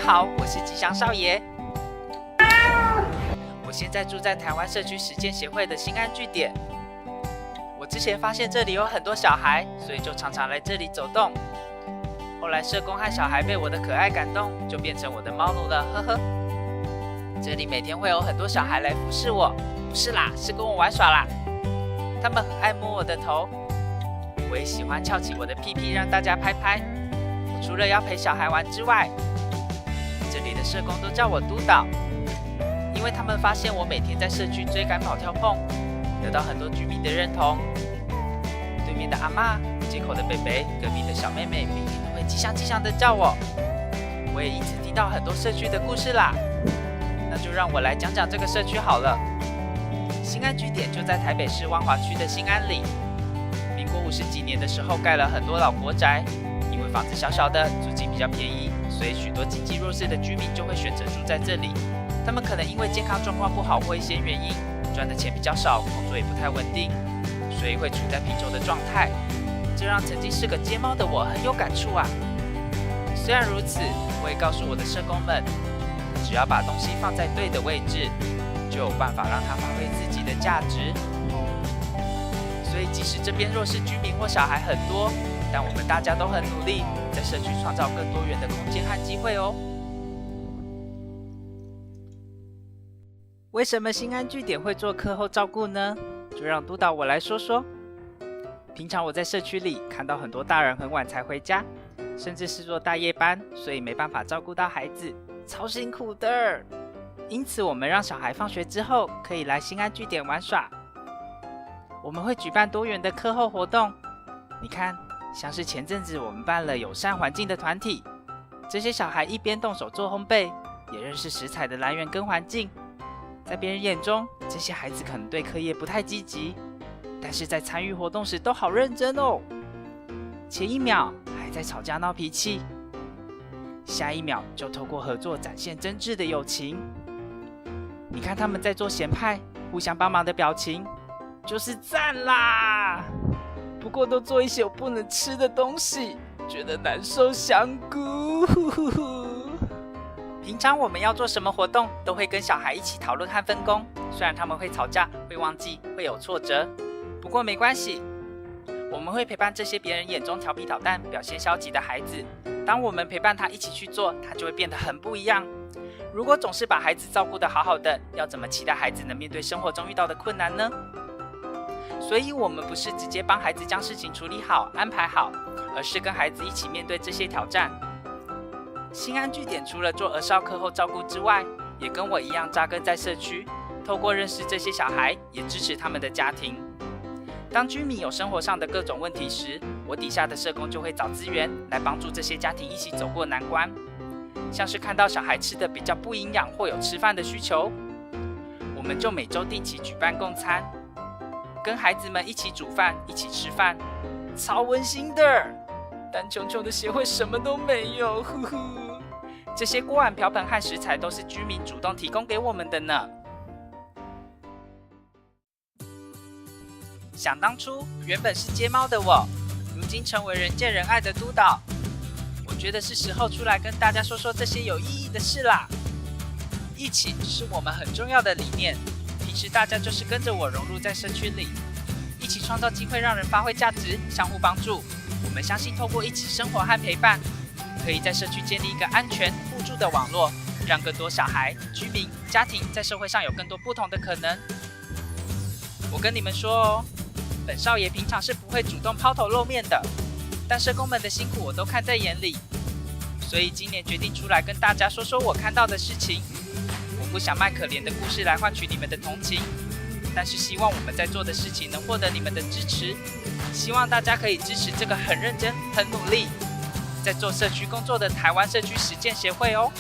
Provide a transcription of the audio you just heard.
好，我是吉祥少爷。我现在住在台湾社区实践协会的新安据点。我之前发现这里有很多小孩，所以就常常来这里走动。后来社工和小孩被我的可爱感动，就变成我的猫奴了，呵呵。这里每天会有很多小孩来服侍我，不是啦，是跟我玩耍啦。他们很爱摸我的头，我也喜欢翘起我的屁屁让大家拍拍。我除了要陪小孩玩之外，这里的社工都叫我督导，因为他们发现我每天在社区追赶跑跳碰，得到很多居民的认同。对面的阿嬷、街口的北北、隔壁的小妹妹，每天都会吉祥吉祥的叫我。我也因此听到很多社区的故事啦。那就让我来讲讲这个社区好了。新安据点就在台北市万华区的新安里。民国50几年的时候盖了很多老国宅，因为房子小小的，租金比较便宜，所以许多经济弱势的居民就会选择住在这里。他们可能因为健康状况不好或一些原因，赚的钱比较少，工作也不太稳定，所以会处在贫穷的状态。这让曾经是个街猫的我很有感触啊。虽然如此，我也告诉我的社工们，只要把东西放在对的位置，就有办法让它发挥自己的价值。所以即使这边弱势居民或小孩很多，但我们大家都很努力，在社区创造更多元的空间和机会哦。为什么新安据点会做课后照顾呢？就让督导我来说说。平常我在社区里看到很多大人很晚才回家，甚至是做大夜班，所以没办法照顾到孩子，超辛苦的。因此我们让小孩放学之后可以来新安据点玩耍。我们会举办多元的课后活动，你看，像是前阵子我们办了友善环境的团体，这些小孩一边动手做烘焙，也认识食材的来源跟环境。在别人眼中，这些孩子可能对课业不太积极，但是在参与活动时都好认真哦。前一秒还在吵架闹脾气，下一秒就透过合作展现真挚的友情。你看他们在做咸派，互相帮忙的表情，就是赞啦！不过都做一些我不能吃的东西，觉得难受香菇。平常我们要做什么活动，都会跟小孩一起讨论和分工。虽然他们会吵架、会忘记、会有挫折，不过没关系。我们会陪伴这些别人眼中调皮捣蛋、表现消极的孩子。当我们陪伴他一起去做，他就会变得很不一样。如果总是把孩子照顾得好好的，要怎么期待孩子能面对生活中遇到的困难呢？所以我们不是直接帮孩子将事情处理好、安排好，而是跟孩子一起面对这些挑战。新安据点除了做儿少课后照顾之外，也跟我一样扎根在社区，透过认识这些小孩，也支持他们的家庭。当居民有生活上的各种问题时，我底下的社工就会找资源来帮助这些家庭一起走过难关。像是看到小孩吃的比较不营养或有吃饭的需求，我们就每周定期举办共餐，跟孩子们一起煮饭、一起吃饭，超温馨的。但穷穷的协会什么都没有，呼呼。这些锅碗瓢盆和食材都是居民主动提供给我们的呢。想当初，原本是街猫的我，如今成为人见人爱的督导。我觉得是时候出来跟大家说说这些有意义的事啦。一起是我们很重要的理念，平时大家就是跟着我融入在社区里，一起创造机会让人发挥价值，相互帮助。我们相信透过一起生活和陪伴，可以在社区建立一个安全互助的网络，让更多小孩、居民、家庭在社会上有更多不同的可能。我跟你们说哦，本少爷平常是不会主动抛头露面的，但社工们的辛苦我都看在眼里，所以今年决定出来跟大家说说我看到的事情。我不想卖可怜的故事来换取你们的同情，但是希望我们在做的事情能获得你们的支持。希望大家可以支持这个很认真、很努力在做社区工作的台湾社区实践协会哦。